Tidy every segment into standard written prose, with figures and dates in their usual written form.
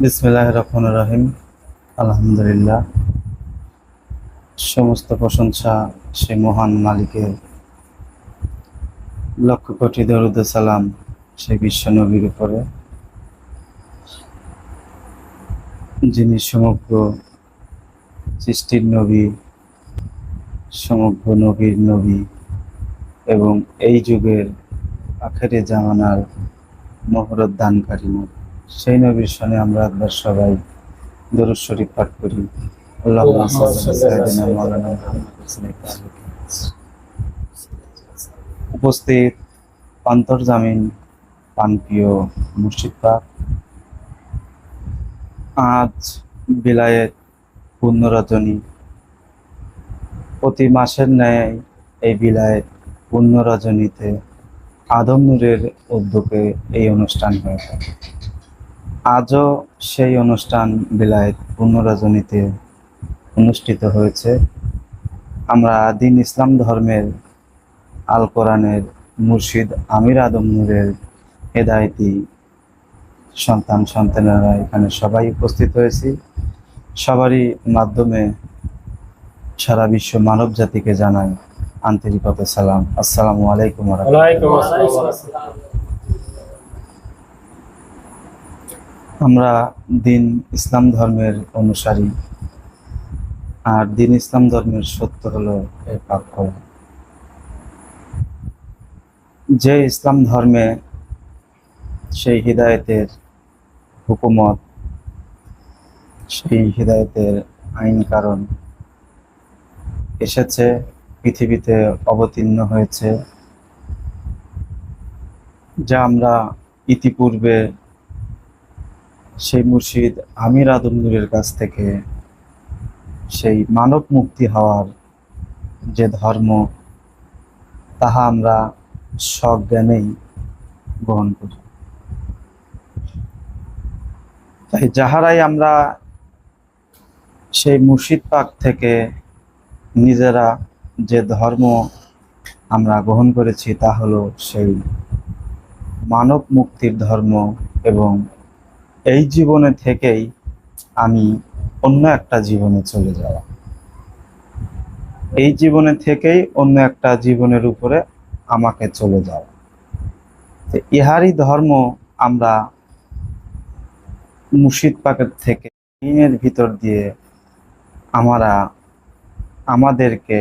বিসমিল্লাহির রহমানির রহিম। আলহামদুলিল্লাহ, সমস্ত প্রশংসা সেই মহান মালিকের, লক্ষ কোটি দরুদ ও সালাম সেই বিশ্ব নবীর উপরে, যিনি সমগ্র সৃষ্টির নবী, সমগ্র নবীর নবী এবং এই যুগের আখেরে জামানার মহরত দানকারী নবী। সেই নবীর সনে আমরা একবার সবাই দরুদ শরীফ পাঠ করি। আল্লাহুম্মা সাল্লি আলা সাইয়্যিদিনা মাওলানা মুহাম্মাদ। উপস্থিত অন্তর্জামিন প্রাণপ্রিয় মুর্শিদ পাক, আজ বিলায়েত পূর্ণ রজনী। প্রতি মাসের ন্যায় এই বিলায়েত পূর্ণ রজনীতে আদম নূরের উদ্যোগে এই অনুষ্ঠান হয়ে থাকে। আজও সেই অনুষ্ঠান বিলায়েত পূর্ণ রজনীতে অনুষ্ঠিত হয়েছে। আমরা দিন ইসলাম ধর্মের আল কোরআনের মুর্শিদ আমির আদম নূরের হেদায়েতি সন্তানেরা এখানে সবাই উপস্থিত হয়েছি। সবারই মাধ্যমে সারা বিশ্ব মানব জাতিকে জানাই আন্তরিকতা সালাম। আসসালামু আলাইকুম ওয়া রাহমাতুল্লাহ। আমরা দিন ইসলাম ধর্মের অনুসারী, আর দিন ইসলাম ধর্মের সত্য হলো এই পাক কোরআন। যে ইসলাম ধর্মে সেই হিদায়েতের হুকুমত, সেই হিদায়েতের আইন কারণ এসেছে, পৃথিবীতে অবতীর্ণ হয়েছে, যা আমরা ইতিপূর্বে সেই মুর্শিদ আমির আদম নূরের কাছ থেকে সেই মানব মুক্তি হওয়ার যে ধর্ম, তাহা আমরা সজ্ঞানেই গ্রহণ করি। তাই যাহারাই আমরা সেই মুর্শিদ পাক থেকে নিজেরা যে ধর্ম আমরা গ্রহণ করেছি, তা হলো সেই মানব মুক্তির ধর্ম। এবং এই জীবনে থেকেই আমি অন্য একটা জীবনে চলে যাওয়া, এই জীবনে থেকেই অন্য একটা জীবনের উপরে আমাকে চলে যাওয়া। ইহারই ধর্ম আমরা মুর্শিদ পাকের থেকে দিনের ভিতর দিয়ে আমাদেরকে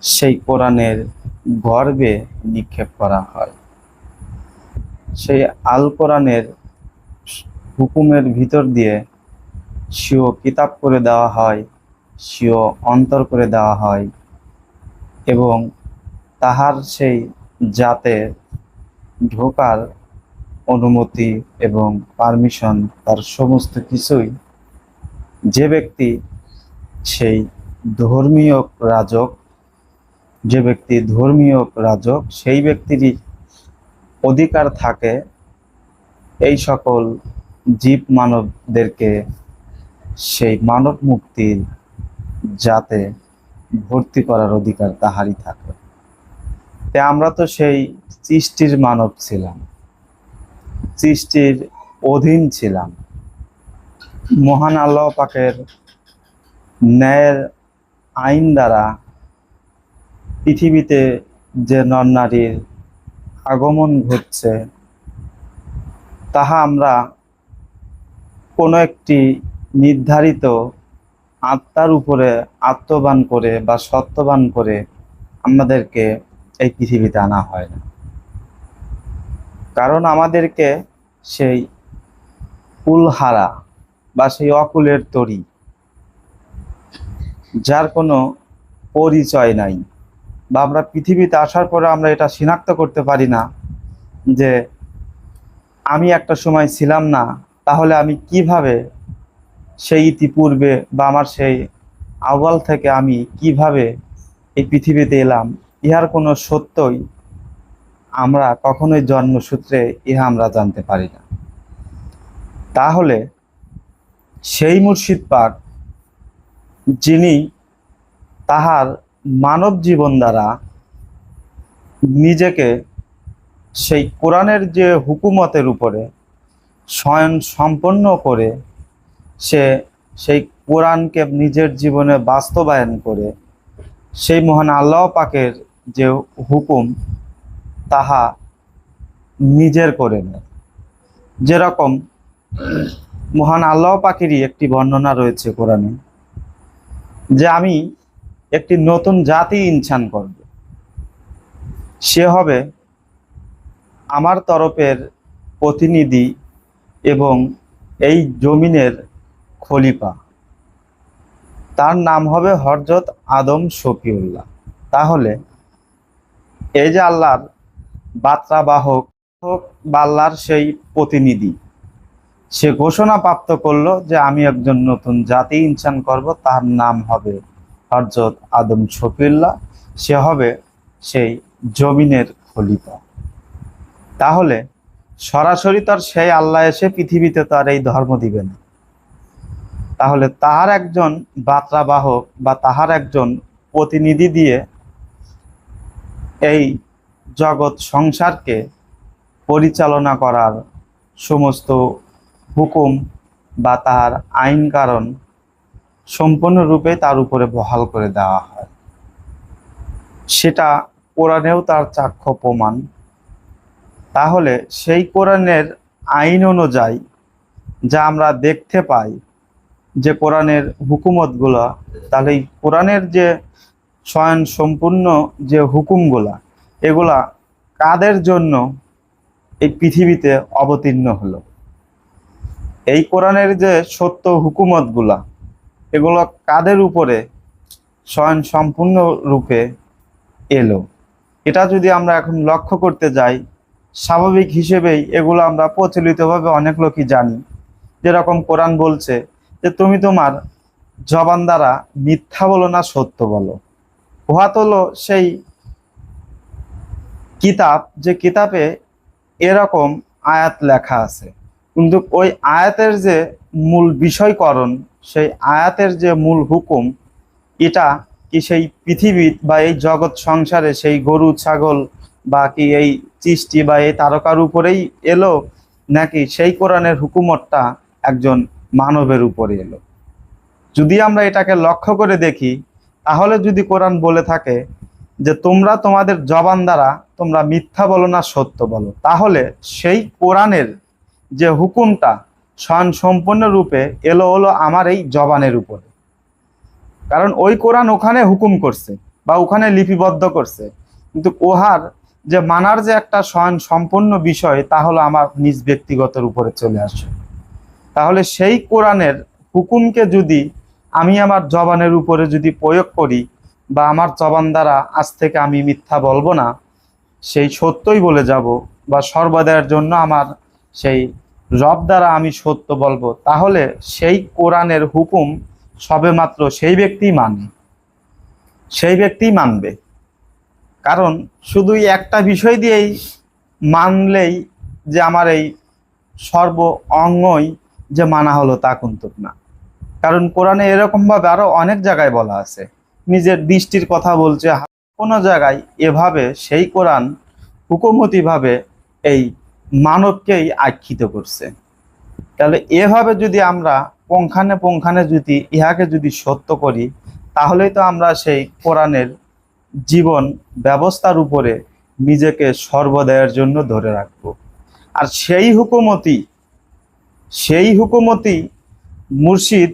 সেই কোরআনের গর্ভে নিক্ষেপ করা হয়। সেই আল কোরআনের হুকুমের ভিতর দিয়ে স্বীয় কিতাব করে দেওয়া হয়, স্বীয় অন্তর করে দেওয়া হয়, এবং তাহার সেই জাতে ঢোকার অনুমতি এবং পারমিশন, তার সমস্ত কিছুই যে ব্যক্তি সেই ধর্মীয় রাজক, যে ব্যক্তি ধর্মীয় রাজক, সেই ব্যক্তিরই অধিকার থাকে এই সকল জীব মানবদেরকে সেই মানব মুক্তির জাতে ভর্তি করার অধিকার তাহারই থাকে। তাই আমরা তো সেই সৃষ্টির মানব ছিলাম, সৃষ্টির অধীন ছিলাম। মহান আল্লাহ পাকের ন্যায়ের আইন দ্বারা পৃথিবীতে যে নর নারীর আগমন ঘটছে, তাহা আমরা কোনো একটি নির্ধারিত আত্মার উপরে আত্মবান করে বা সত্যবান করে আমাদেরকে এই পৃথিবীতে আনা হয় না। কারণ আমাদেরকে সেই কুলহারা বা সেই অকুলের তরি, যার কোনো পরিচয় নাই, বা আমরা পৃথিবীতে আসার পরে আমরা এটা শনাক্ত করতে পারি না যে আমি একটা সময় ছিলাম না, তাহলে আমি কিভাবে সেই ইতিপূর্বে বা আমার সেই আওয়াল থেকে আমি কিভাবে এই পৃথিবীতে এলাম, ইহার কোনো সত্যই আমরা কখনোই জন্মসূত্রে ইহা আমরা জানতে পারি না। তাহলে সেই মুর্শিদ পাক, যিনি তাহার মানব জীবন দ্বারা নিজেকে সেই কোরআনের যে হুকুমতের উপরে স্বয়ং সম্পন্ন করে সে সেই কোরআনকে নিজের জীবনে বাস্তবায়ন করে সেই মহান আল্লাহ পাকের যে হুকুম তাহা নিজের করে নেয়। যেরকম মহান আল্লাহ পাকেরই একটি বর্ণনা রয়েছে কোরআনে, যে আমি একটি নতুন জাতি ইনসান করব, সে হবে আমার তরফের প্রতিনিধি এবং এই জমিনের খলিফা। তার নাম হবে হযরত আদম শফিউল্লাহ। তাহলে এই যে আল্লাহর বার্তাবাহক বা আল্লাহর সেই প্রতিনিধি, সে ঘোষণা প্রাপ্ত করলো যে আমি একজন নতুন জাতি ইনসান করব, তার নাম হবে হযরত আদম শফিউল্লাহ, সে হবে সেই জমিনের খলিফা। তাহলে সরাসরি তার সেই আল্লাহ এসে পৃথিবীতে তার এই ধর্ম দিবে না, তাহলে তাহার একজন বার্তাবাহক বা তাহার একজন প্রতিনিধি দিয়ে এই জগৎ সংসারকে পরিচালনা করার সমস্ত হুকুম বা তাহার আইন কারণ সম্পূর্ণরূপে তার উপরে বহাল করে দেওয়া হয়। সেটা কোরআনেও তার চাক্ষ্য প্রমাণ। তাহলে সেই কোরআনের আইন অনুযায়ী যা আমরা দেখতে পাই যে কোরআনের হুকুমতগুলো, তাহলে এই কোরআনের যে স্বয়ং সম্পূর্ণ যে হুকুমগুলা, এগুলা কাদের জন্য এই পৃথিবীতে অবতীর্ণ হলো? এই কোরআনের যে সত্য হুকুমতগুলা, এগুলো কাদের উপরে স্বয়ং সম্পূর্ণ রূপে এলো? এটা যদি আমরা এখন লক্ষ্য করতে যাই, স্বাভাবিক হিসেবেই এগুলো আমরা প্রচলিতভাবে অনেক লোকই জানি। যেরকম কোরআন বলছে যে তুমি তোমার জবান দ্বারা মিথ্যা বলো না, সত্য বলো। উহা হলো সেই কিতাব, যে কিতাবে এরকম আয়াত লেখা আছে, কিন্তু ওই আয়াতের যে মূল বিষয়করণ, সেই আয়াতের যে মূল হুকুম, এটা কি সেই পৃথিবী বা এই জগৎ সংসারে সেই গরু ছাগল বা কি এই সৃষ্টি বা এই তারকার উপরেই এলো, নাকি সেই কোরআনের হুকুমতটা একজন মানবের উপরে এলো? যদি আমরা এটাকে লক্ষ্য করে দেখি, তাহলে যদি কোরআন বলে থাকে যে তোমরা তোমাদের জবান দ্বারা তোমরা মিথ্যা বলো না, সত্য বলো, তাহলে সেই কোরআনের যে হুকুমটা স্বয়ং সম্পূর্ণ রূপে এলো হলো আমার এই জবানের উপরে। কারণ ওই কোরআন ওখানে হুকুম করছে বা ওখানে লিপিবদ্ধ করছে, কিন্তু ওহার যে মানার যে একটা স্বয়ং সম্পূর্ণ বিষয়, তা হলো আমার নিজ ব্যক্তিগতের উপরে চলে আসে। তাহলে সেই কোরআনের হুকুমকে যদি আমি আমার জবানের উপরে যদি প্রয়োগ করি, বা আমার জবান দ্বারা আজ থেকে আমি মিথ্যা বলবো না, সেই সত্যই বলে যাব, বা সর্বদার জন্য আমার সেই রব দ্বারা আমি সত্য বলবো, তাহলে সেই কোরআনের হুকুম সবেমাত্র সেই ব্যক্তিই মানে, সেই ব্যক্তিই মানবে। কারণ শুধুই একটা বিষয় দিয়েই মানলেই যে আমার এই সর্ব অঙ্গই যে মানা হলো, তা কিন্তু না। কারণ কোরআনে এরকমভাবে আরো অনেক জায়গায় বলা আছে, নিজের দৃষ্টির কথা বলছে, কোনো জায়গায় এভাবে সেই কোরআন হুকুমতিভাবে এই মানবকেই আখ্যিত করছে। তাহলে এভাবে যদি আমরা পুঙ্খানে পুঙ্খানে যদি ইহাকে যদি সত্য করি, তাহলেই তো আমরা সেই কোরআনের জীবন ব্যবস্থার উপরে নিজেকে সর্বদায়ের জন্য ধরে রাখব। আর সেই হুকুমতি মুর্শিদ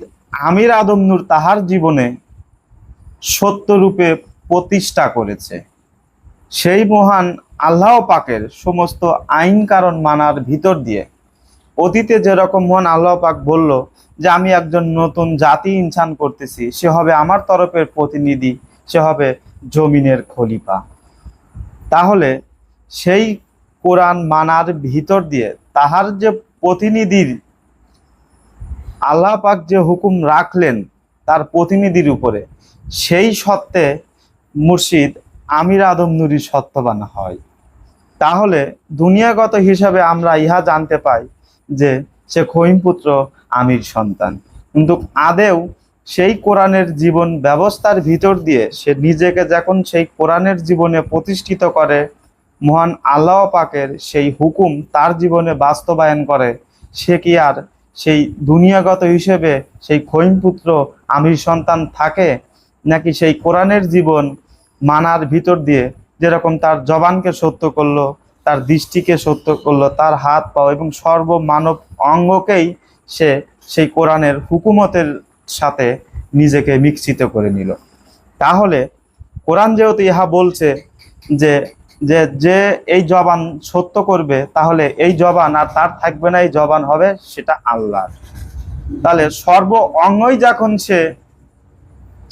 আমির আদম নূর তাহার জীবনে সত্যরূপে প্রতিষ্ঠা করেছে। সেই মহান আল্লাহ পাকের সমস্ত আইন কারণ মানার ভিতর দিয়ে অতীতে যেরকম মহান আল্লাহ পাক বলল যে আমি একজন নতুন জাতি ইনসান করতেছি, সে হবে আমার তরফের প্রতিনিধি, সে হবে জমিনের খলিফা। তাহলে সেই কোরআন মানার ভিতর দিয়ে তাহার যে প্রতিনিধির আল্লাহ পাক যে হুকুম রাখলেন তার প্রতিনিধির উপরে, সেই সত্ত্বে মুর্শিদ আমির আদম নুরি সত্যবান হয়। তাহলে দুনিয়াগত হিসাবে আমরা ইহা জানতে পাই যে সে খহিম পুত্র আমির সন্তান, কিন্তু আদেও সেই কোরআনের জীবন ব্যবস্থার ভিতর দিয়ে সে নিজেকে যখন সেই কোরআনের জীবনে প্রতিষ্ঠিত করে, মহান আল্লাহ পাকের সেই হুকুম তার জীবনে বাস্তবায়ন করে, সে কি আর সেই দুনিয়াগত হিসেবে সেই খৈমপুত্র আমির সন্তান থাকে, নাকি সেই কোরআনের জীবন মানার ভিতর দিয়ে যেরকম তার জবানকে সত্য করলো, তার দৃষ্টিকে সত্য করলো, তার হাত পা এবং সর্বমানব অঙ্গকেই সে সেই কোরআনের হুকুমতের সাথে নিজেকে মিশ্রিত করে নিল। তাহলে কোরআন যেহেতু ইহা বলছে যে যে যে এই জবান সত্য করবে, তাহলে এই জবান আর তার থাকবে না, এই জবান হবে সেটা আল্লাহর। তাহলে সর্ব অঙ্গই যখন সে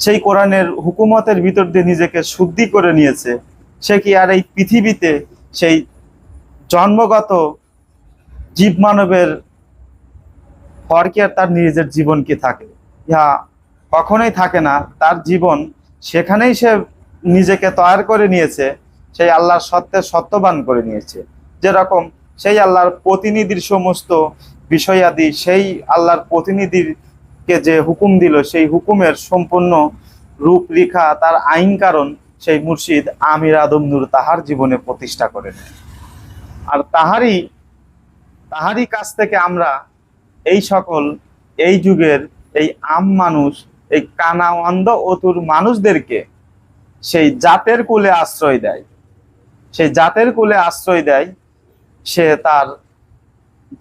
সেই কোরআনের হুকুমতের ভিতর দিয়ে নিজেকে শুদ্ধি করে নিয়েছে, সে কি আর এই পৃথিবীতে সেই জন্মগত জীব মানবের পর কি আর তার নিজের জীবন কি থাকে? ইহা কখনোই থাকে না। তার জীবন সেখানেই সে নিজেকে তৈরি করে নিয়েছে, সেই আল্লাহর সত্যের সত্যবান করে নিয়েছে। যেরকম সেই আল্লাহর প্রতিনিধির সমস্ত বিষয়াদি, সেই আল্লাহর প্রতিনিধিকে যে হুকুম দিল, সেই হুকুমের সম্পূর্ণ রূপরেখা, তার আইন কারণ সেই মুর্শিদ আমির আদম নূর তাহার জীবনে প্রতিষ্ঠা করেন। আর তাহারই কাছ থেকে আমরা এই সকল এই যুগের এই মানুষ, এই কানা অন্ধ অতুর মানুষদেরকে সেই জাতের কুলে আশ্রয় দেয়। সেই জাতের কুলে আশ্রয় দেয়, সে তার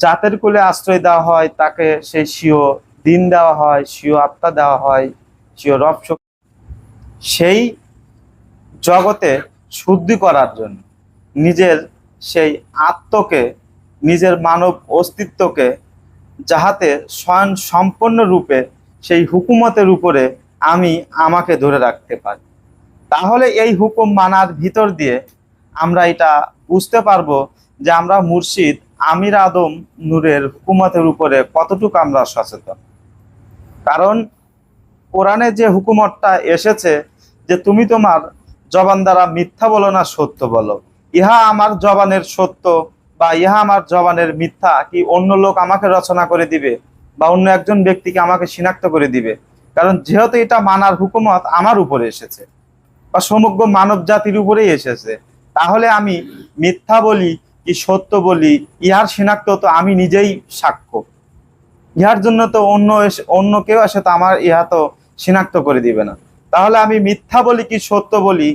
জাতের কুলে আশ্রয় দেওয়া হয়, তাকে সেই স্বীয় দিন দেওয়া হয়, স্বীয় আত্মা দেওয়া হয়, স্বীয় রব সেই জগতে শুদ্ধি করার জন্য, নিজের সেই আত্মকে, নিজের মানব অস্তিত্বকে যাহাতে স্বয়ং সম্পন্ন রূপে সেই হুকুমতের উপরে আমি আমাকে ধরে রাখতে পারি। তাহলে এই হুকুম মানার ভিতর দিয়ে আমরা এটা বুঝতে পারবো যে আমরা মুর্শিদ আমির আদম নূরের হুকুমতের উপরে কতটুকু আমরা সচেতন। কারণ কোরআনে যে হুকুমতটা এসেছে যে তুমি তোমার জবান দ্বারা মিথ্যা বলো না, সত্য বলো, ইহা আমার জবানের সত্য বা ইহা আমার জবানের মিথ্যা কি অন্য লোক আমাকে রচনা করে দিবে বা অন্য একজন ব্যক্তিকে আমাকে শনাক্ত করে দিবে? কারণ যেহেতু এটা মানার হুকুমত আমার উপরে এসেছে বা সমগ্র মানব জাতির উপরেই এসেছে, তাহলে আমি মিথ্যা বলি কি সত্য বলি, ইহার শনাক্ত তো আমি নিজেই সাক্ষ্য। ইহার জন্য তো অন্য কেউ আসে তো আমার ইহা তো শনাক্ত করে দিবে না। তাহলে আমি মিথ্যা বলি কি সত্য বলি,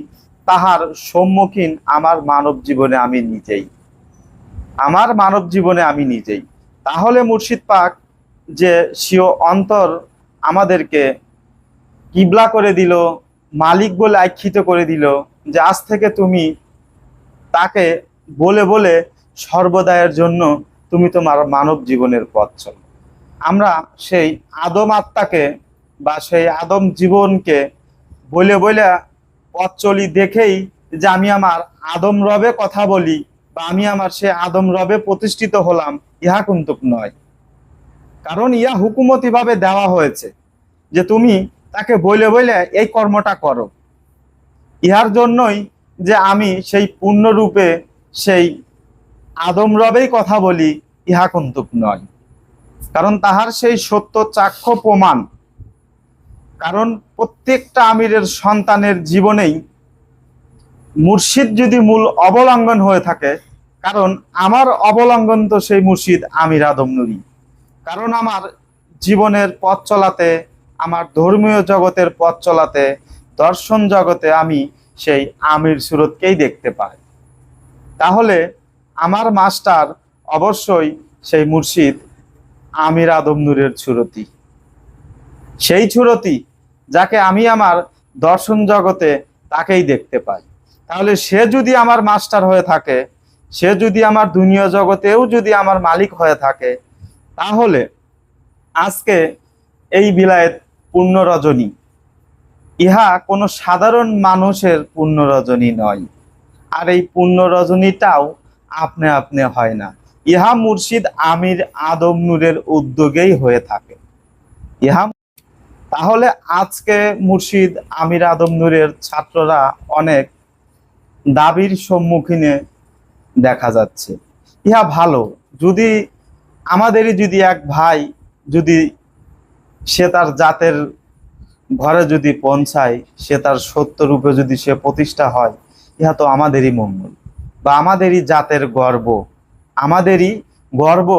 তাহার সম্মুখীন আমার মানব জীবনে আমি নিজেই, আমার মানব জীবনে আমি নিজেই। তাহলে মুর্শিদ পাক যে স্বীয় অন্তর আমাদেরকে কিবলা করে দিল, মালিক বলে আখ্যিত করে দিল, যে আজ থেকে তুমি তাকে বলে বলে সর্বদায়ের জন্য তুমি তোমার মানব জীবনের পথ চলো। আমরা সেই আদম আত্মাকে বা সেই আদম জীবনকে বলে বলে পথ চলি দেখেই যে আমি আমার আদম রবে কথা বলি বা আমি আমার সে আদম রবে প্রতিষ্ঠিত হলাম, ইহা কিন্তু নয়। কারণ ইহা হুকুমতি ভাবে দেওয়া হয়েছে যে তুমি তাকে বলে বলে এই কর্মটা করো। ইহার জন্যই যে আমি সেই পূর্ণরূপে সেই আদম রবেই কথা বলি, ইহা কিন্তু নয়। কারণ তাহার সেই সত্য চাক্ষ্য প্রমাণ। কারণ প্রত্যেকটা আমিরের সন্তানের জীবনেই মুর্শিদ যদি মূল অবলম্বন হয়ে থাকে, কারণ আমার অবলম্বন তো সেই মুর্শিদ আমির আদম নুরি। কারণ আমার জীবনের পথ চলাতে, আমার ধর্মীয় জগতের পথ চলাতে, দর্শন জগতে আমি সেই আমির সুরতকেই দেখতে পাই। তাহলে আমার মাস্টার অবশ্যই সেই মুর্শিদ আমির আদম নূরের সুরতি, সেই সুরতি যাকে আমি আমার দর্শন জগতে তাকেই দেখতে পাই। তাহলে সে যদি আমার মাস্টার হয়ে থাকে, সে যদি আমার দুনিয়া জগতেও যদি আমার মালিক হয়ে থাকে, তাহলে আজকে এই বিলায়েত পূর্ণ রজনী, ইহা কোনো সাধারণ মানুষের পূর্ণ রজনী নয়। আর এই পূর্ণ রজনীটাও আপনি আপনি হয় না, ইহা মুর্শিদ আমির আদম নূরের উদ্যোগেই হয়ে থাকে। ইহা তাহলে আজকে মুর্শিদ আমির আদম নূরের ছাত্ররা অনেক দাবির সম্মুখীনে দেখা যাচ্ছে। ইহা ভালো, যদি আমাদেরই যদি এক ভাই যদি সে তার জাতের ঘরে যদি পৌঁছায়, সে তার সত্য রূপে যদি সে প্রতিষ্ঠা হয়, ইহা তো আমাদেরই মঙ্গল বা আমাদেরই জাতের গর্ব, আমাদেরই গর্ব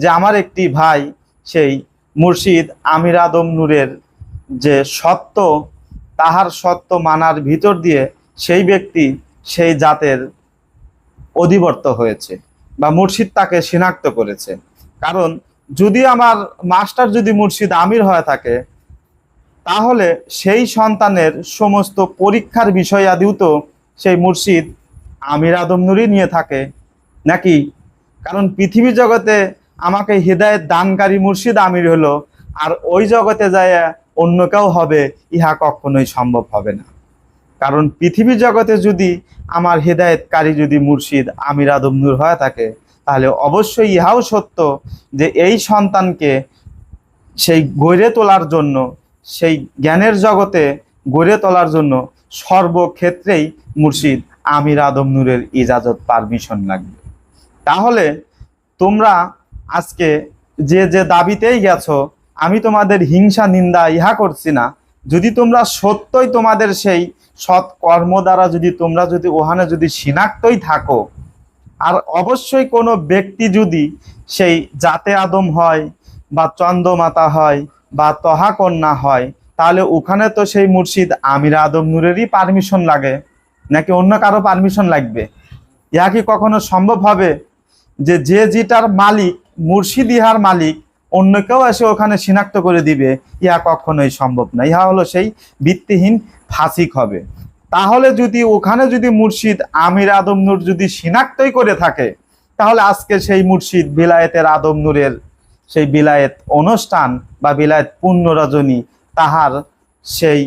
যে আমার একটি ভাই সেই মুর্শিদ আমির আদম নূরের যে সত্য, তাহার সত্য মানার ভিতর দিয়ে সেই ব্যক্তি সেই জাতের অধিবর্ত হয়েছে বা মুর্শিদ তাকে শনাক্ত করেছে। কারণ যদি আমার মাস্টার যদি মুর্শিদ আমির হয়ে থাকে, তাহলে সেই সন্তানের সমস্ত পরীক্ষার বিষয়াদিও তো সেই মুর্শিদ আমির আদম নূরই নিয়ে থাকে নাকি? কারণ পৃথিবী জগতে আমাকে হৃদায়ত দানকারী মুর্শিদ আমির হলো, আর ওই জগতে যায় অন্য কেউ হবে, ইহা কখনোই সম্ভব হবে না। কারণ পৃথিবী জগতে যদি আমার হেদায়েতকারী যদি মুর্শিদ আমির আদম নূর হয়ে থাকে, তাহলে অবশ্যই ইহাও সত্য যে এই সন্তানকে সেই গড়ে তোলার জন্য, সেই জ্ঞানের জগতে গড়ে তোলার জন্য সর্বক্ষেত্রেই মুর্শিদ আমির আদম নূরের ইজাজত পারমিশন লাগবে। তাহলে তোমরা আজকে যে যে দাবিতেই গেছো, আমি তোমাদের হিংসা নিন্দা ইহা করছি না। যদি তোমরা সত্যই তোমাদের সেই সৎ কর্ম দ্বারা যদি তোমরা যদি ওখানে যদি শনাক্তই থাকো, আর অবশ্যই কোনো ব্যক্তি যদি সেই জাতে আদম হয় বা চন্দ্রমাতা হয় বা তহা কন্যা হয়, তাহলে ওখানে তো সেই মুর্শিদ আমির আদম নূরেরই পারমিশন লাগে নাকি অন্য কারো পারমিশন লাগবে? ইহা কি কখনো সম্ভব হবে যে যে যেটার মালিক মুর্শিদ ইহার মালিক অন্য কেউ এসে ওখানে শনাক্ত করে দিবে? ইহা কখনোই সম্ভব না। ইহা হলো সেই ভিত্তিহীন ফাসিক হবে। তাহলে যদি ওখানে যদি মুর্শিদ আমির আদম নূর যদি শনাক্তই করে থাকে, তাহলে আজকে সেই মুর্শিদ বিলায়েতের আদম নূরের সেই বিলায়েত অনুষ্ঠান বা বিলায়েত পূর্ণ রজনী, তাহার সেই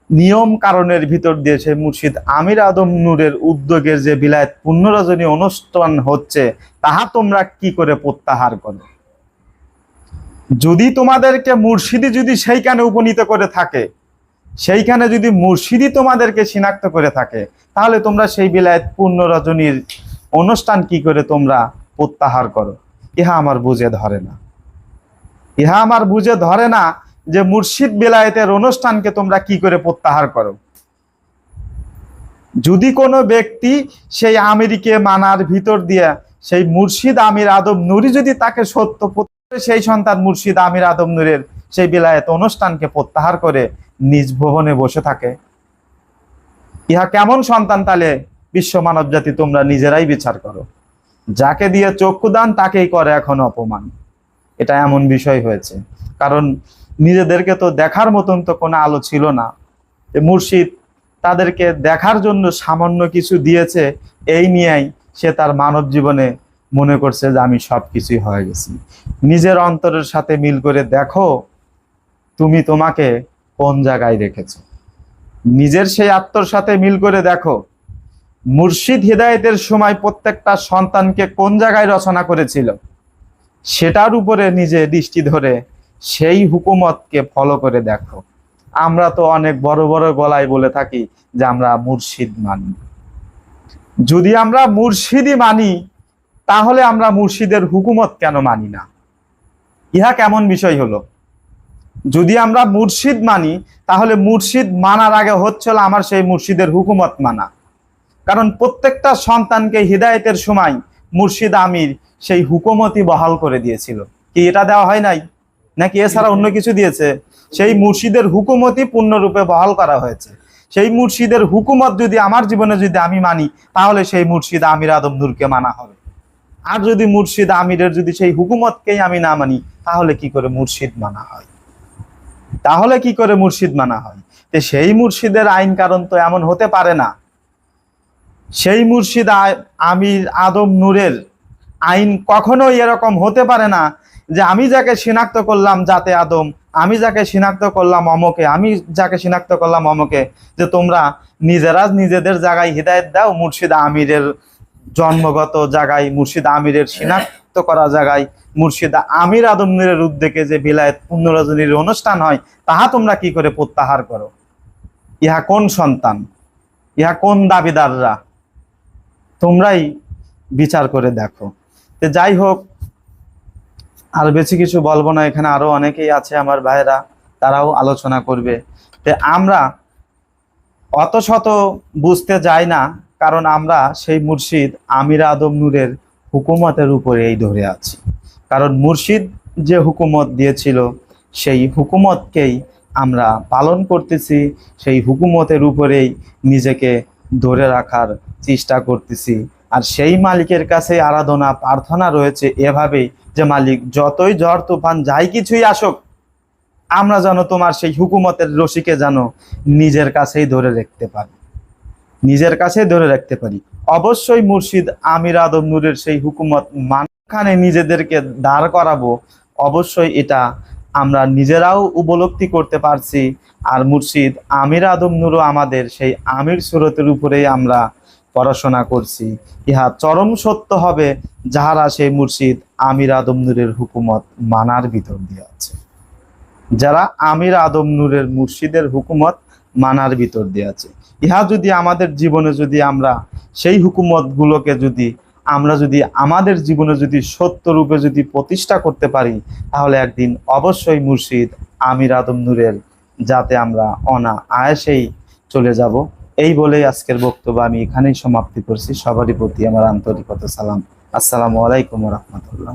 নিয়ম কারণের ভিতর দিয়ে সেই মুর্শিদ আমির আদম নূরের উদ্যোগের যে বিলায়েত পূর্ণ রজনী অনুষ্ঠান হচ্ছে, তাহা তোমরা কি করে প্রত্যাহার করো? যদি তোমাদেরকে মুর্শিদি যদি সেইখানে উপনীত করে থাকে, সেইখানে যদি মুর্শিদি তোমাদেরকে শনাক্ত করে থাকে, তাহলে তোমরা সেই বিলায়েত পূর্ণ রজনীর অনুষ্ঠান কি করে তোমরা প্রত্যাহার করো? ইহা আমার বুঝে ধরে না। ইহা আমার বুঝে ধরে না যে মুর্শিদ বিলায়েতের অনুষ্ঠানকে তোমরা কি করে প্রত্যাহার করো। যদি কোনো ব্যক্তি সেই আমিরকে মানার ভিতর দিয়ে সেই মুর্শিদ আমির আদম নূরই যদি তাকে সত্য, সেই সন্তান মুর্শিদ আমির আদম নূরের সেই বিলায়েত অনুষ্ঠানকে প্রত্যাহার করে নিজ ভবনে বসে থাকে, ইহা কেমন সন্তান? তাহলে বিশ্ব মানব জাতি তোমরা নিজেরাই বিচার করো। যাকে দিয়ে চক্ষু দান তাকেই করে এখন অপমান। এটা এমন বিষয় হয়েছে, কারণ নিজেদেরকে তো দেখার মতন তো কোনো আলো ছিল না। মুর্শিদ তাদেরকে দেখার জন্য সামান্য কিছু দিয়েছে, এই নিয়েই সে তার মানব জীবনে মনে করছে যে আমি সব কিছুই হয়ে গেছি। নিজের অন্তরের সাথে মিল করে দেখো তুমি তোমাকে কোন জায়গায় রেখেছো। নিজের সেই আত্মর সাথে মিল করে দেখো মুর্শিদ হিদায়েতের সময় প্রত্যেকটা সন্তানকে কোন জায়গায় রচনা করেছিল, সেটার উপরে নিজে দৃষ্টি ধরে সেই হুকুমতকে ফলো করে দেখো। আমরা তো অনেক বড় বড় গলায় বলে থাকি যে আমরা মুর্শিদ মানি। যদি আমরা মুর্শিদই মানি, তাহলে আমরা মুর্শিদের হুকুমত কেন মানি না? ইহা কেমন বিষয় হলো? যদি আমরা মুর্শিদ মানি, তাহলে মুর্শিদ মানার আগে হচ্ছিল আমার সেই মুর্শিদের হুকুমত মানা। কারণ প্রত্যেকটা সন্তানকে হিদায়েতের সময় মুর্শিদ আমির সেই হুকুমতই বহাল করে দিয়েছিল। কি এটা দেওয়া হয় নাই? নাকি এছাড়া অন্য কিছু দিয়েছে? সেই মুর্শিদের হুকুমতই পূর্ণরূপে বহাল করা হয়েছে। সেই মুর্শিদের হুকুমত যদি আমার জীবনে যদি আমি মানি, তাহলে সেই মুর্শিদ আমির আদম নূরকে মানা হবে। আর যদি মুর্শিদ আমিরের যদি সেই হুকুমতকেই আমি না মানি, তাহলে কি করে মুর্শিদ মানা হয়? তাহলে কি করে মুর্শিদ মানা হয়? তো সেই মুর্শিদের আইন কারণ তো এমন হতে পারে না। সেই মুর্শিদ আমির আদম নূরের আইন কখনোই এরকম হতে পারে না যে আমি যাকে শনাক্ত করলাম জাতে আদম, আমি যাকে শনাক্ত করলাম অমকে, আমি যাকে শনাক্ত করলাম অমকে, যে তোমরা নিজেরা নিজেদের জায়গায় হিদায়েত দাও, মুর্শিদ আমিরের জন্মগত জায়গায়, মুর্শিদ আমিরের শনাক্ত করা জায়গায়, মুর্শিদ আমির আদম নূরের উদ্যোগে যে বিলায়েত পূর্ণ রজনীর অনুষ্ঠান হয়, তাহা তোমরা কি করে প্রত্যাহার করো? ইহা কোন সন্তান? ইহা কোন দাবিদাররা? তোমরাই বিচার করে দেখো। তো যাই হোক, আর বেশি কিছু বলবো না। এখানে আরো অনেকেই আছে আমার ভাইরা, তারাও আলোচনা করবে। তো আমরা অত শত বুঝতে যাই না, কারণ আমরা সেই মুর্শিদ আমির আদম নূরের হুকুমতের উপরেই ধরে আছি। কারণ মুর্শিদ যে হুকুমত দিয়েছিল সেই হুকুমতকেই আমরা পালন করতেছি, সেই হুকুমতের উপরেই নিজেকে ধরে রাখার চেষ্টা করতেছি। আর সেই মালিকের কাছে আরাধনা প্রার্থনা রয়েছে এভাবেই যে মালিক যতই ঝড় তুফান যাই কিছুই আসুক, আমরা যেন তোমার সেই হুকুমতের রশিকে যেন নিজের কাছেই ধরে রাখতে পারি, নিজের কাছে ধরে রাখতে পারি। অবশ্যই মুর্শিদ আমির আদম নূরের সেই হুকুমত মানখানে নিজেদেরকে দাঁড় করাবো, অবশ্যই এটা আমরা নিজেরাও উপলব্ধি করতে পারছি। আর মুর্শিদ আমির আদম নূরও আমাদের সেই আমির সুরতের উপরেই আমরা পড়াশোনা করছি। ইহা চরম সত্য হবে যাহারা সেই মুর্শিদ আমির আদম নূরের হুকুমত মানার ভিতর দিয়ে আছে, যারা আমির আদম নূরের মুর্শিদের হুকুমত মানার ভিতর দিয়ে আছে। ইহা যদি আমাদের জীবনে যদি আমরা সেই হুকুমত গুলোকে যদি আমরা যদি আমাদের জীবনে যদি সত্য রূপে যদি প্রতিষ্ঠা করতে পারি, তাহলে একদিন অবশ্যই মুর্শিদ আমির আদম নূরের যাতে আমরা অনায়াসেই চলে যাব। এই বলেই আজকের বক্তব্য আমি এখানেই সমাপ্তি করছি। সবারই প্রতি আমার আন্তরিকতা সালাম। আসসালামু আলাইকুম ওয়া রাহমাতুল্লাহ।